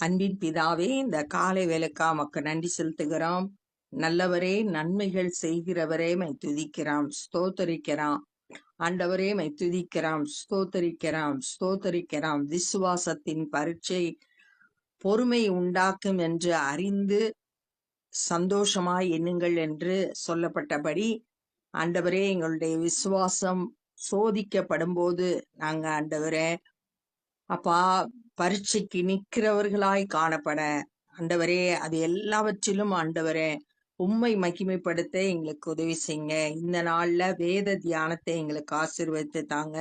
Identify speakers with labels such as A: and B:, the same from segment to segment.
A: அன்பின் பிதாவே, இந்த காலை வேலைக்கா மக்கு நன்றி செலுத்துகிறோம். நல்லவரே, நன்மைகள் செய்கிறவரே மை துதிக்கிறோம், ஸ்தோத்தரிக்கிறோம். ஆண்டவரே மை துதிக்கிறோம், ஸ்தோத்தரிக்கிறோம், ஸ்தோத்தரிக்கிறோம். விசுவாசத்தின் பரீட்சை பொறுமை உண்டாக்கும் என்று அறிந்து சந்தோஷமாய் எண்ணுங்கள் என்று சொல்லப்பட்டபடி, ஆண்டவரே எங்களுடைய விசுவாசம் சோதிக்கப்படும் போது நாங்க ஆண்டவரே அப்பா பரீட்சைக்கு நிற்கிறவர்களாய் காணப்பட ஆண்டவரே, அது எல்லாவற்றிலும் ஆண்டவரே உம்மை மகிமைப்படுத்த எங்களுக்கு உதவி செய்யுங்க. இந்த நாள்ல வேத தியானத்தை எங்களுக்கு ஆசீர்வதித்து தாங்க.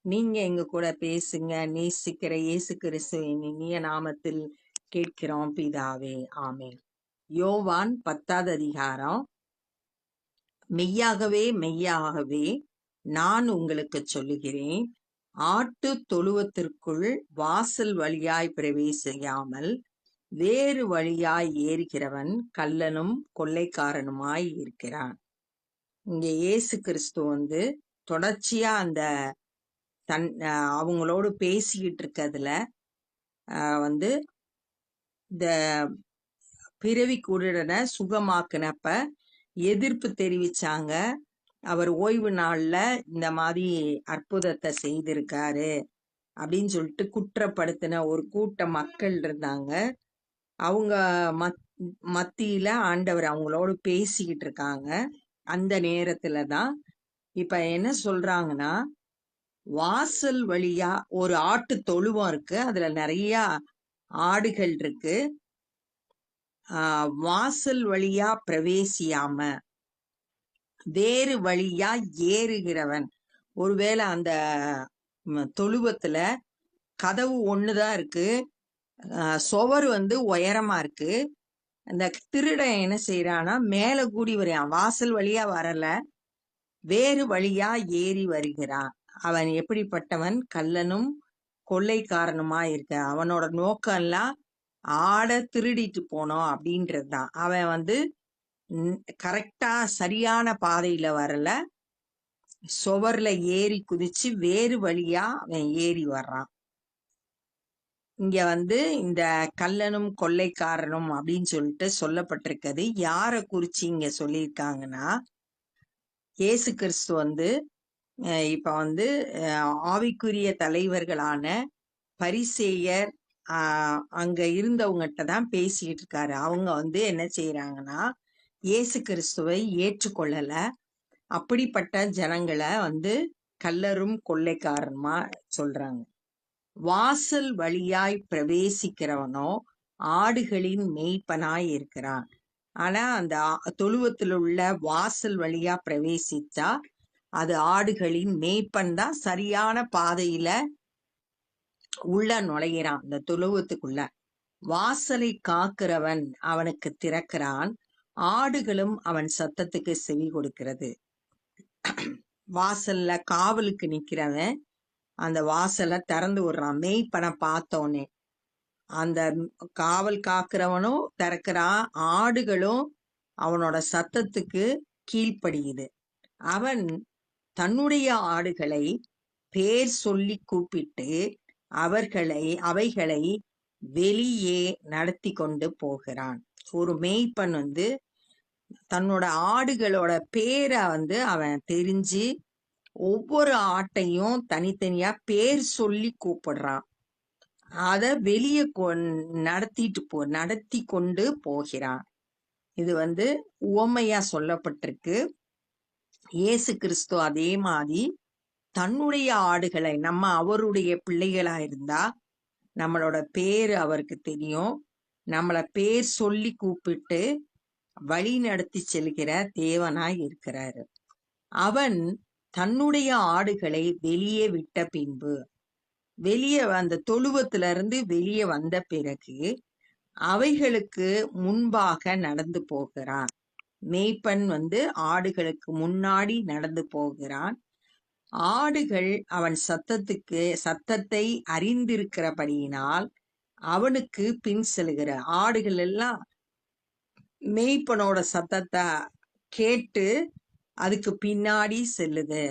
A: நீங்க எங்க கூட பேசுங்க. நேசிக்கிற இயேசு கிறிஸ்துவின் இனிய நாமத்தில் கேட்கிறோம் பிதாவே, ஆமென். யோவான் 10வது அதிகாரம். மெய்யாகவே மெய்யாகவே நான் உங்களுக்கு சொல்லுகிறேன், ஆட்டு தொழுவத்திற்குள் வாசல் வழியாய் பிரவேசியாமல் வேறு வழியாய் ஏறுகிறவன் கள்ளனும் கொள்ளைக்காரனுமாய் இருக்கிறான். இங்க இயேசு கிறிஸ்து தொடர்ச்சியா அந்த அவங்களோடு பேசிக்கிட்டு இருக்கிறதுல இந்த பிறவி குருடனை சுகமாக்குனப்ப எதிர்ப்பு தெரிவிச்சாங்க. அவர் ஓய்வு நாள்ல இந்த மாதிரி அற்புதத்தை செய்திருக்காரு அப்படின்னு சொல்லிட்டு குற்றப்படுத்தின ஒரு கூட்ட மக்கள் இருந்தாங்க. அவங்க மத்தியில ஆண்டவர் அவங்களோடு பேசிக்கிட்டு இருக்காங்க. அந்த நேரத்துலதான் இப்ப என்ன சொல்றாங்கன்னா, வாசல் வழியா ஒரு ஆட்டு தொழுவம் இருக்கு, அதுல நிறைய ஆடுகள் இருக்கு. வாசல் வழியா பிரவேசியாம வேறு வழியா ஏறுகிறவன், ஒருவேளை அந்த தொழுவத்துல கதவு ஒண்ணுதான் இருக்கு, சுவர் உயரமா இருக்கு. அந்த திருடன் என்ன செய்யறானா, மேல கூடி வரான், வாசல் வழியா வரல, வேறு வழியா ஏறி வருகிறான். அவன் எப்படிப்பட்டவன்? கள்ளனும் கொள்ளைக்காரனுமா இருக்க. அவனோட நோக்கம் எல்லாம் ஆட திருடிட்டு போனோம் அப்படின்றதுதான். அவன் கரெக்டா சரியான பாதையில வரல, சுவர்ல ஏறி குதிச்சு வேறு வழியா அவன் ஏறி வர்றான். இங்க இந்த கள்ளனும் கொள்ளைக்காரனும் அப்படின்னு சொல்லிட்டு சொல்லப்பட்டிருக்கிறது. யார குறிச்சு இங்க சொல்லியிருக்காங்கன்னா, இயேசு கிறிஸ்து இப்ப ஆவிக்குரிய தலைவர்களான பரிசேயர் அங்க இருந்தவங்ககிட்ட தான் பேசிக்கிட்டு இருக்காரு. அவங்க என்ன செய்யறாங்கன்னா, இயேசு கிறிஸ்துவை ஏற்றுக்கொள்ளல. அப்படிப்பட்ட ஜனங்களை கள்ளரும் கொள்ளைக்காரனுமா சொல்றாங்க. வாசல் வழியாய் பிரவேசிக்கிறவனோ ஆடுகளின் மேய்ப்பனாய் இருக்கிறான். ஆனா அந்த தொழுவத்தில் உள்ள வாசல் வழியா பிரவேசிச்சா அது ஆடுகளின் மேய்ப்பன் தான் சரியான பாதையில உள்ள நுழைகிறான். அந்த தொழுவத்துக்குள்ள வாசலை காக்கிறவன் அவனுக்கு திறக்கிறான், ஆடுகளும் அவன் சத்தத்துக்கு செவி கொடுக்கிறது. வாசல்ல காவலுக்கு நிக்கிறவன் அந்த வாசலை திறந்து விடுறான். மேய்ப்பனை பார்த்தோன்னே அந்த காவல் காக்கிறவனும் திறக்கிறான், ஆடுகளும் அவனோட சத்தத்துக்கு கீழ்ப்படியுது. அவன் தன்னுடைய ஆடுகளை பேர் சொல்லி கூப்பிட்டு அவைகளை வெளியே நடத்தி கொண்டு போகிறான். ஒரு மேய்ப்பன் தன்னோட ஆடுகளோட பேரை அவன் தெரிஞ்சு ஒவ்வொரு ஆட்டையும் தனித்தனியா பேர் சொல்லி கூப்பிடுறான். அத வெளியே நடத்தி கொண்டு போகிறான். இது உவமையா சொல்லப்பட்டிருக்கு. இயேசு கிறிஸ்து அதே மாதிரி தன்னுடைய ஆடுகளை, நம்ம அவருடைய பிள்ளைகளா இருந்தா நம்மளோட பேரு அவருக்கு தெரியும், நம்மள பேர் சொல்லி கூப்பிட்டு வழி நடத்தி செல்கிற தேவனாய் இருக்கிறாரு. அவன் தன்னுடைய ஆடுகளை வெளியே விட்ட பின்பு, வெளியே அந்த தொழுவத்திலிருந்து வெளியே வந்த பிறகு அவைகளுக்கு முன்பாக நடந்து போகிறான். மேய்ப்பன் ஆடுகளுக்கு முன்னாடி நடந்து போகிறான். ஆடுகள் அவன் சத்தத்தை அறிந்திருக்கிறபடியினால் அவனுக்கு பின் செல்கிற ஆடுகள் எல்லாம் மேய்ப்பனோட சத்தத்தை கேட்டு அதுக்கு பின்னாடி செல்லுது.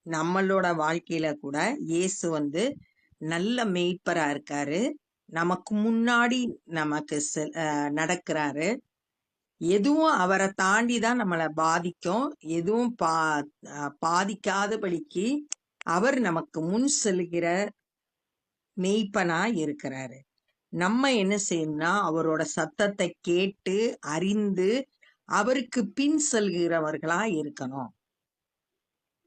A: நம்மளோட வாழ்க்கையில கூட இயேசு நல்ல மேய்ப்பரா இருக்காரு. நமக்கு முன்னாடி நமக்கு நடக்கிறாரு. எதுவும் அவரை தாண்டி தான் நம்மளை பாதிக்கும். எதுவும் பாதிக்காதபடிக்கு அவர் நமக்கு முன் செல்கிற மெய்ப்பனா இருக்கிறாரு. நம்ம என்ன செய்யணும்னா அவரோட சத்தத்தை கேட்டு அறிந்து அவருக்கு பின் செல்கிறவர்களா இருக்கணும்.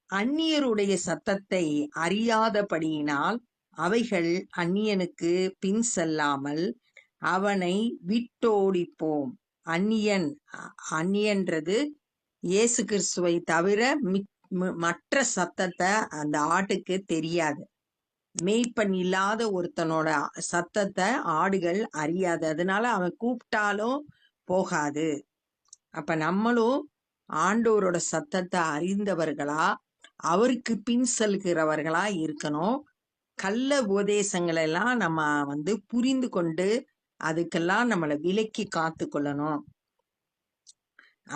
A: அந்நியருடைய சத்தத்தை அறியாதபடியினால் அவைகள் அந்நியனுக்கு பின் செல்லாமல் அவனை விட்டோடிப்போம். அந்நியன்றது இயேசு கிறிஸ்துவை தவிர மற்ற சத்தத்தை அந்த ஆட்டுக்கு தெரியாது. மேய்ப்பன் இல்லாத ஒருத்தனோட சத்தத்தை ஆடுகள் அறியாது. அதனால அவன் கூப்பிட்டாலும் போகாது. அப்ப நம்மளும் ஆண்டவரோட சத்தத்தை அறிந்தவர்களா அவருக்கு பின் செல்கிறவர்களா இருக்கணும். கள்ள உபதேசங்களை எல்லாம் நம்ம புரிந்து கொண்டு அதுக்கெல்லாம் நம்மளை விலக்கி காத்து கொள்ளணும்.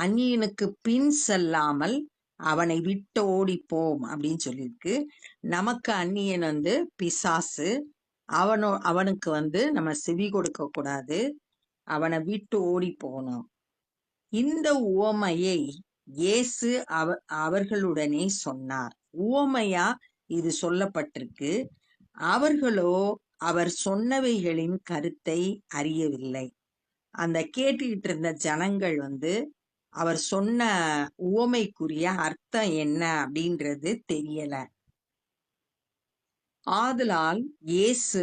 A: அந்நியனுக்கு பின் செல்லாமல் அவனை விட்டு ஓடிப்போம் அப்படின்னு சொல்லியிருக்கு. நமக்கு அந்நியன் பிசாசு. அவனுக்கு நம்ம செவி கொடுக்க கூடாது. அவனை விட்டு ஓடி போகணும். இந்த உவமையை இயேசு அவர்களுடனே சொன்னார். உவமையா இது சொல்லப்பட்டிருக்கு. அவர்களோ அவர் சொன்னவைகளின் கருத்தை அறியவில்லை. அந்த கேட்டுக்கிட்டு இருந்த ஜனங்கள் அவர் சொன்ன உவமைக்குரிய அர்த்தம் என்ன அப்படின்றது தெரியல. ஆதலால் இயேசு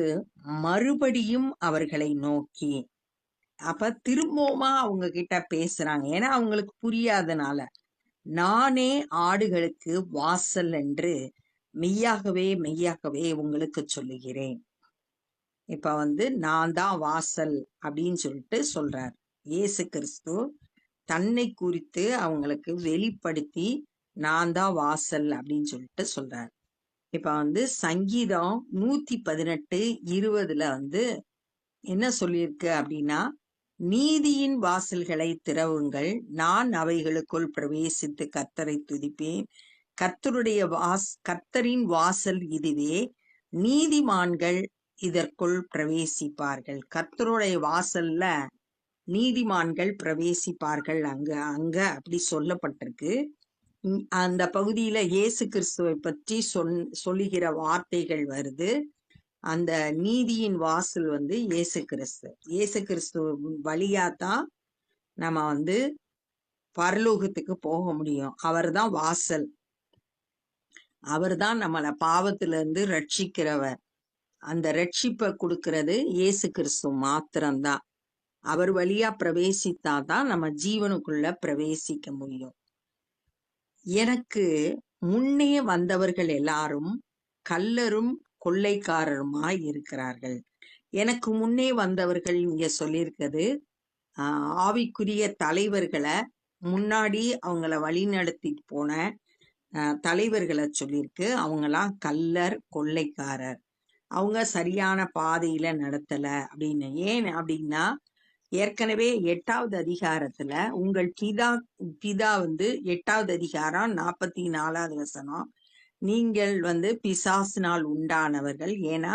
A: மறுபடியும் அவர்களை நோக்கி, அப்ப திரும்பவுமா அவங்க கிட்ட பேசுறாங்க. ஏன்னா அவங்களுக்கு புரியாதனால, நானே ஆடுகளுக்கு வாசல் என்று மெய்யாகவே மெய்யாகவே உங்களுக்கு சொல்லுகிறேன். இப்ப நான் தான் வாசல் அப்படின்னு சொல்லிட்டு சொல்றார் இயேசு கிறிஸ்து. தன்னை குறித்து அவங்களுக்கு வெளிப்படுத்தி நான் தான் வாசல் அப்படின்னு சொல்லிட்டு சொல்றார். இப்ப சங்கீதம் 118:20 என்ன சொல்லியிருக்கு அப்படின்னா, நீதியின் வாசல்களை திறவுங்கள், நான் அவைகளுக்குள் பிரவேசித்து கர்த்தரை துதிப்பேன். கர்த்தரின் வாசல் இதுவே, நீதிமான்கள் இதற்குள் பிரவேசிப்பார்கள். கர்த்தருடைய வாசல்ல நீதிமான்கள் பிரவேசிப்பார்கள். அங்க அப்படி சொல்லப்பட்டிருக்கு. அந்த பகுதியில இயேசு கிறிஸ்துவை பற்றி சொல்லுகிற வார்த்தைகள் வருது. அந்த நீதியின் வாசல் இயேசு கிறிஸ்து. இயேசு கிறிஸ்து வழியாதான் நம்ம பரலோகத்துக்கு போக முடியும். அவர் தான் வாசல். அவர் தான் நம்மளை பாவத்திலிருந்து ரட்சிக்கிறவர். அந்த ரட்சிப்பை கொடுக்கிறது இயேசு கிறிஸ்து மாத்திரம்தான். அவர் வழியா பிரவேசித்தாதான் நம்ம ஜீவனுக்குள்ள பிரவேசிக்க முடியும். எனக்கு முன்னே வந்தவர்கள் எல்லாரும் கள்ளரும் கொள்ளைக்காரருமாய் இருக்கிறார்கள். எனக்கு முன்னே வந்தவர்கள் இங்க சொல்லியிருக்கிறது ஆவிக்குரிய தலைவர்களை, முன்னாடி அவங்கள வழி நடத்தி போன தலைவர்களை சொல்லியிருக்கு. அவங்களாம் கள்ளர் கொள்ளைக்காரர். அவங்க சரியான பாதையில நடத்தல அப்படின்னு. ஏன் அப்படின்னா, ஏற்கனவே 8வது அதிகாரத்துல உங்கள் பிதா 8வது அதிகாரம் 44வது வசனம், நீங்கள் பிசாசினால் உண்டானவர்கள், ஏன்னா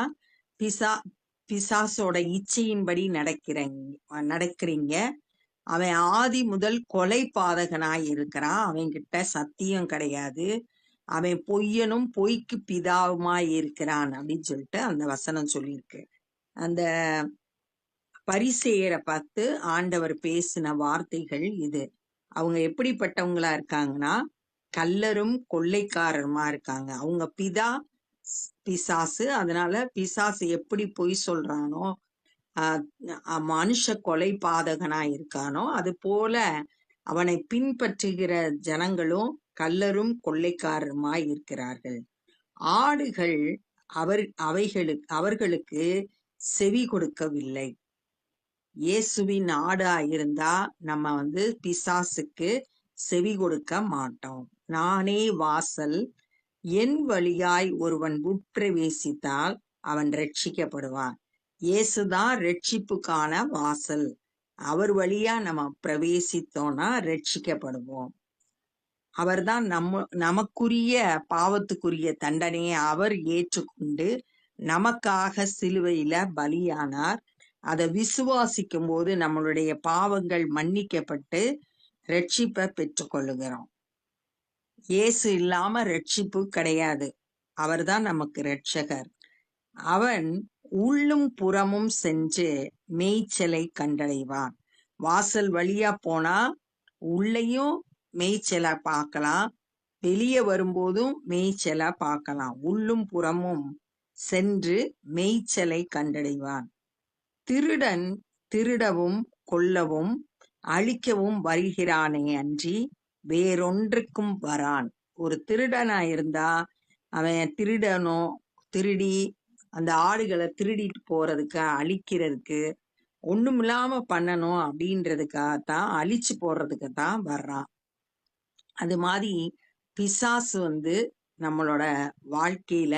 A: பிசாசோட இச்சையின்படி நடக்கிறீங்க. அவன் ஆதி முதல் கொலை பாதகனாய் இருக்கிறான். அவன்கிட்ட சத்தியம் கிடையாது. அவன் பொய்யனும் பொய்க்கு பிதாவுமாய் இருக்கிறான் அப்படின்னு சொல்லிட்டு அந்த வசனம் சொல்லியிருக்கு. அந்த பரிசேயரை பார்த்து ஆண்டவர் பேசின வார்த்தைகள் இது. அவங்க எப்படிப்பட்டவங்களா இருக்காங்கன்னா, கள்ளரும் கொள்ளைக்காரருமா இருக்காங்க. அவங்க பிதா பிசாசு. அதனால பிசாசு எப்படி பொய் சொல்றானோ, மனுஷ கொலை பாதகனா இருக்கானோ, அது போல அவனை பின்பற்றுகிற ஜனங்களும் கள்ளரும் கொள்ளைக்காரருமாய் இருக்கிறார்கள். ஆடுகள் அவர்களுக்கு செவி கொடுக்கவில்லை. இயேசுவின் ஆடா இருந்தா நம்ம பிசாசுக்கு செவி கொடுக்க மாட்டோம். நானே வாசல், என் வழியாய் ஒருவன் உட்பிரவேசித்தால் அவன் ரட்சிக்கப்படுவான். இயேசுதான் ரட்சிப்புக்கான வாசல். அவர் வழியா நம்ம பிரவேசித்தோம்னா ரட்சிக்கப்படுவோம். அவர்தான் நமக்குரிய பாவத்துக்குரிய தண்டனையை அவர் ஏற்றுக்கொண்டு நமக்காக சிலுவையில பலியானார். அதை விசுவாசிக்கும் போது நம்மளுடைய பாவங்கள் மன்னிக்கப்பட்டு ரட்சிப்பை பெற்றுக்கொள்ளுகிறோம். இயேசு இல்லாம ரட்சிப்பு கிடையாது. அவர்தான் நமக்கு ரட்சகர். அவன் உள்ளும் புறமும் சென்று மேய்ச்சலை கண்டடைவான். வாசல் வழியா போனா உள்ளேயும் மேய்ச்சலை பார்க்கலாம், வெளியே வரும்போதும் மேய்ச்சலை பார்க்கலாம். உள்ளும் புறமும் சென்று மேய்ச்சலை கண்டடைவான். திருடன் திருடவும் கொல்லவும் அழிக்கவும் வருகிறானே அன்றி வேறொன்றுக்கும் வரான். ஒரு திருடனா இருந்தா அவன் திருடனோ திருடி அந்த ஆடுகளை திருடிட்டு போறதுக்கு, அழிக்கிறதுக்கு, ஒண்ணுமில்லாம பண்ணணும் அப்படின்றதுக்காகத்தான், அழிச்சு போடுறதுக்கு தான் வர்றான். அது மாதிரி பிசாசு நம்மளோட வாழ்க்கையில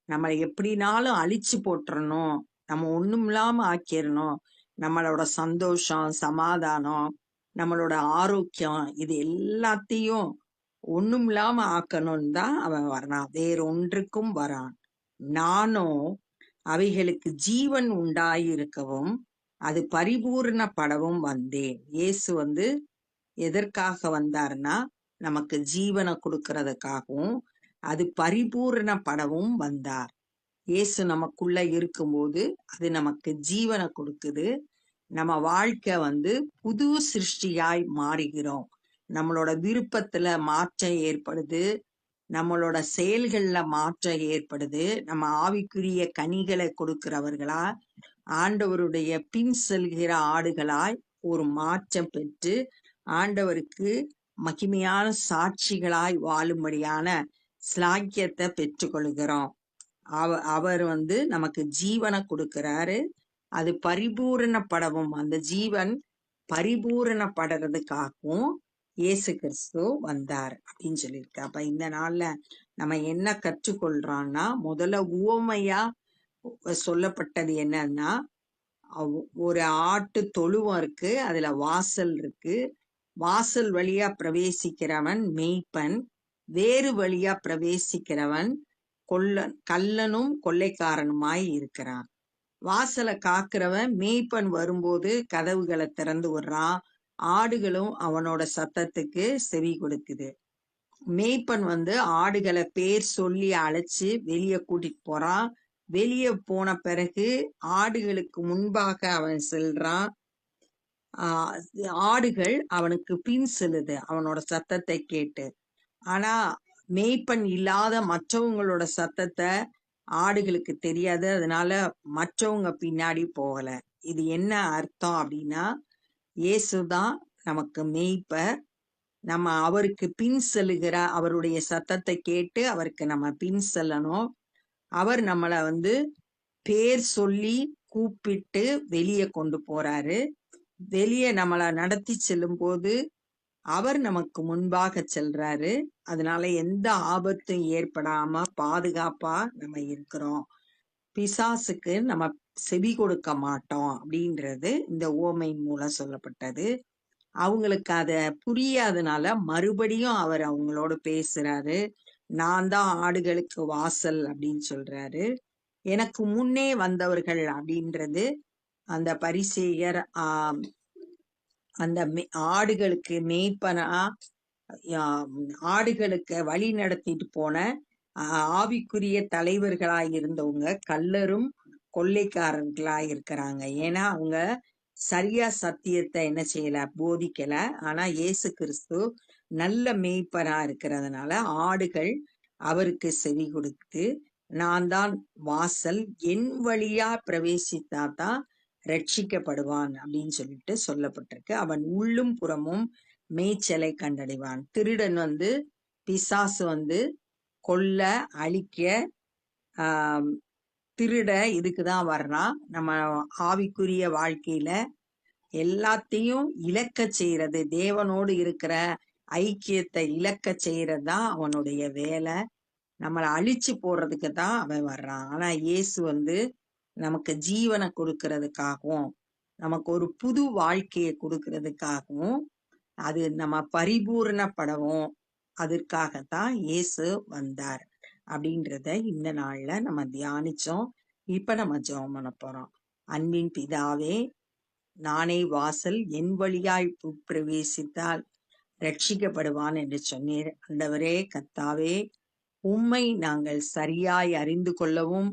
A: நம்மளை எப்படினாலும் அழிச்சு போட்டுறணும், நம்ம ஒண்ணுமில்லாம ஆக்கிடணும், நம்மளோட சந்தோஷம், சமாதானம், நம்மளோட ஆரோக்கியம், இது எல்லாத்தையும் ஒண்ணுமில்லாம ஆக்கணும்னு தான் அவன் வர்றான். வேறொன்றுக்கும் வரான். நானோ அவைகளுக்கு ஜீவன் உண்டாயிருக்கவும் அது பரிபூரணப்படவும் வந்தேன். இயேசு எதற்காக வந்தார்னா நமக்கு ஜீவனை கொடுக்கறதுக்காகவும் அது பரிபூரணப்படவும் வந்தார். இயேசு நமக்குள்ள இருக்கும்போது அது நமக்கு ஜீவனை கொடுக்குது. நம்ம வாழ்க்கை புது சிருஷ்டியாய் மாறுகிறோம். நம்மளோட விருப்பத்துல மாற்றம் ஏற்படுது, நம்மளோட செயல்கள்ல மாற்றம் ஏற்படுது. நம்ம ஆவிக்குரிய கனிகளை கொடுக்கிறவர்களா, ஆண்டவருடைய பின் செல்கிற ஆடுகளாய் ஒரு மாற்றம் பெற்று ஆண்டவருக்கு மகிமையான சாட்சிகளாய் வாழும்படியான ஸ்லாக்கியத்தை பெற்றுக்கொள்கிறோம். அவர் நமக்கு ஜீவனை கொடுக்கிறாரு. அது பரிபூரணப்படவும், அந்த ஜீவன் பரிபூரணப்படுறதுக்காகவும் இயேசு கிறிஸ்து வந்தார் அப்படின்னு சொல்லியிருக்கு. அப்ப இந்த நாள்ல நம்ம என்ன கற்றுக்கொள்றோம்னா, முதல்ல உவமையா சொல்லப்பட்டது என்னன்னா, ஒரு ஆட்டு தொழுவம் இருக்கு, அதுல வாசல் இருக்கு. வாசல் வழியா பிரவேசிக்கிறவன் மேய்ப்பன், வேறு வழியா பிரவேசிக்கிறவன் கள்ளனும் கொள்ளைக்காரனுமாய் இருக்கிறான். வாசலை காக்கிறவன் மேய்ப்பன் வரும்போது கதவுகளை திறந்து விடுறான். ஆடுகளும் அவனோட சத்தத்துக்கு செவி கொடுக்குது. மேய்ப்பன் ஆடுகளை பேர் சொல்லி அழைச்சு வெளியே கூட்டிட்டு போறான். வெளியே போன பிறகு ஆடுகளுக்கு முன்பாக அவன் செல்றான். ஆடுகள் அவனுக்கு பின் செல்லுது அவனோட சத்தத்தை கேட்டு. ஆனா மேய்ப்பன் இல்லாத மற்றவங்களோட சத்தத்தை ஆடுகளுக்கு தெரியாது, அதனால மற்றவங்க பின்னாடி போகல. இது என்ன அர்த்தம் அப்படின்னா, இயேசுதான் நமக்கு மேய்ப்பர். நம்ம அவருக்கு பின் செல்லுகிற அவருடைய சத்தத்தை கேட்டு அவருக்கு நம்ம பின் செல்லணும். அவர் நம்மளை பேர் சொல்லி கூப்பிட்டு வெளியே கொண்டு போறாரு. வெளியே நம்மளை நடத்தி செல்லும் போது அவர் நமக்கு முன்பாக செல்றாரு. அதனால எந்த ஆபத்தும் ஏற்படாம பாதுகாப்பா நம்ம இருக்கிறோம். பிசாசுக்கு நம்ம செவி கொடுக்க மாட்டோம் அப்படின்றது இந்த உவமை மூலம் சொல்லப்பட்டது. அவங்களுக்கு அத புரியாதனால மறுபடியும் அவர் அவங்களோட பேசுறாரு. நான் தான் ஆடுகளுக்கு வாசல் அப்படின்னு சொல்றாரு. எனக்கு முன்னே வந்தவர்கள் அப்படின்றது அந்த பரிசேயர், அந்த ஆடுகளுக்கு மேய்ப்பனா ஆடுகளுக்கு வழி நடத்திட்டு போன ஆவிக்குரிய தலைவர்களாய் இருந்தவங்க கள்ளரும் கொள்ளைக்காரர்களாய் இருக்கிறாங்க. ஏன்னா அவங்க சரியா சத்தியத்தை என்ன செய்யல, போதிக்கல. ஆனா இயேசு கிறிஸ்து நல்ல மேய்ப்பரா இருக்கிறதுனால ஆடுகள் அவருக்கு செவி கொடுத்து, நான் தான் வாசல், என் வழியா பிரவேசித்தாதான் ரட்சிக்கப்படுவான் அப்படின்னு சொல்லிட்டு சொல்லப்பட்டிருக்கு. அவன் உள்ளும் புறமும் மேய்ச்சலை கண்டடைவான். திருடன் பிசாசு கொல்ல, அழிக்க, திருட இதுக்குதான் வர்றான். நம்ம ஆவிக்குரிய வாழ்க்கையில எல்லாத்தையும் இழக்க செய்யறது, தேவனோடு இருக்கிற ஐக்கியத்தை இழக்க செய்யறதுதான் அவனுடைய வேலை. நம்மளை அழிச்சு போடுறதுக்கு தான் அவன் வர்றான். ஆனா இயேசு நமக்கு ஜீவனை கொடுக்கறதுக்காகவும் நமக்கு ஒரு புது வாழ்க்கையை கொடுக்கறதுக்காகவும் அது நம்ம பரிபூரணப்படவும் அதற்காகத்தான் இயேசு வந்தார். அப்படின்றத இந்த நாள்ல நம்ம தியானிச்சோம். இப்ப நம்ம ஜெபம் பண்ண போறோம். அன்பின் பிதாவே, நானே வாசல், என் வழியாய் பிரவேசித்தால் ரட்சிக்கப்படுவான் என்று சொன்னீர். ஆண்டவரே கர்த்தாவே, உம்மை நாங்கள் சரியாய் அறிந்து கொள்ளவும்,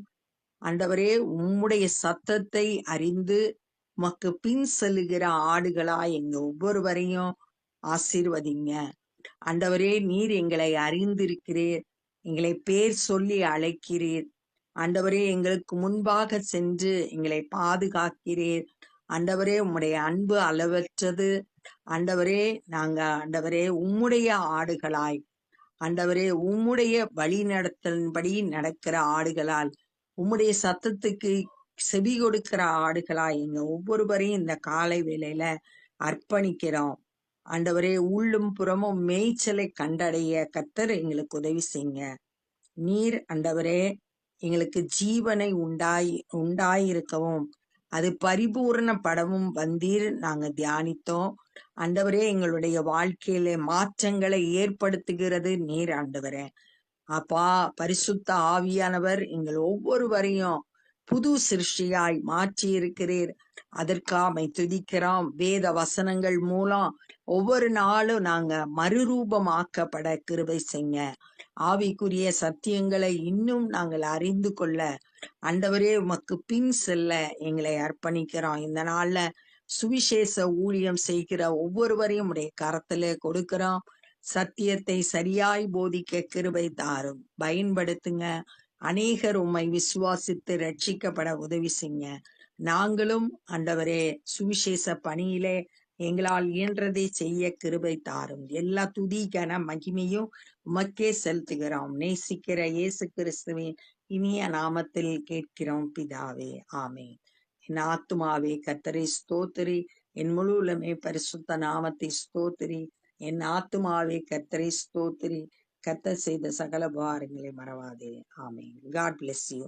A: ஆண்டவரே உம்முடைய சத்தத்தை அறிந்து உமக்கு பின் செல்லுகிற ஆடுகளாய் எங்க ஒவ்வொருவரையும் ஆசீர்வதிங்க. ஆண்டவரே, நீர் எங்களை அறிந்திருக்கிறீர், எங்களை பேர் சொல்லி அழைக்கிறீர். ஆண்டவரே, எங்களுக்கு முன்பாக சென்று எங்களை பாதுகாக்கிறீர். ஆண்டவரே, உம்முடைய அன்பு அளவற்றது. ஆண்டவரே, நாங்க ஆண்டவரே உம்முடைய ஆடுகளாய், ஆண்டவரே உம்முடைய வழி நடத்தலின்படி நடக்கிற ஆடுகளால், உம்முடைய சத்தத்துக்கு செவி கொடுக்கிற ஆடுகளாய் எங்க ஒவ்வொருவரையும் இந்த காலை வேளையில அர்ப்பணிக்கிறோம். ஆண்டவரே, உள்ளும் புறமும் மேய்ச்சலை கண்டடைய கர்த்தர் எங்களுக்கு உதவி செய்யுங்க. நீர் ஆண்டவரே எங்களுக்கு ஜீவனை உண்டாயிருக்கவும் அது பரிபூரணப்படவும் வந்தீர். நாங்க தியானித்தோம். ஆண்டவரே, எங்களுடைய வாழ்க்கையில மாற்றங்களை ஏற்படுத்துகிறது நீர் ஆண்டவரே. அப்பா, பரிசுத்த ஆவியானவர் எங்கள் ஒவ்வொருவரையும் புது சிருஷ்டியாய் மாற்றி இருக்கிறீர். அதற்காமை துதிக்கிறோம். வேத வசனங்கள் மூலம் ஒவ்வொரு நாளும் நாங்க மறுரூபமாக்கப்பட கிருபை செய்ய, ஆவிக்குரிய சத்தியங்களை இன்னும் நாங்கள் அறிந்து கொள்ள, ஆண்டவரே உமக்கு பின் செல்ல எங்களை அர்ப்பணிக்கிறோம். இந்த நாள்ல சுவிசேஷ ஊழியம் செய்கிற ஒவ்வொருவரையும் உடைய கரத்திலே கொடுக்கிறோம். சத்தியத்தை சரியாய் போதிக்க கிருபை தாரும், பயன்படுத்துங்க. அநேகர் உம்மை விசுவாசித்து ரட்சிக்கப்பட உதவி செய்ய, நாங்களும் ஆண்டவரே சுவிசேஷ பணியிலே எங்களால் இயன்றதை செய்ய கிருபை தாரும். எல்லா துதி கன மகிமையும் உமக்கே செலுத்துகிறோம். நேசிக்கிற இயேசு கிறிஸ்துவின் இனிய நாமத்தில் கேட்கிறோம் பிதாவே, ஆமென். என் ஆத்துமாவே கர்த்தரை ஸ்தோத்திரி, என் முழு உள்ளமே பரிசுத்த நாமத்தை ஸ்தோத்திரி. என் ஆத்துமாவே கர்த்தரை ஸ்தோத்திரி, கர்த்தர் செய்த சகல உபகாரங்களை மறவாதே. ஆமென். God bless you.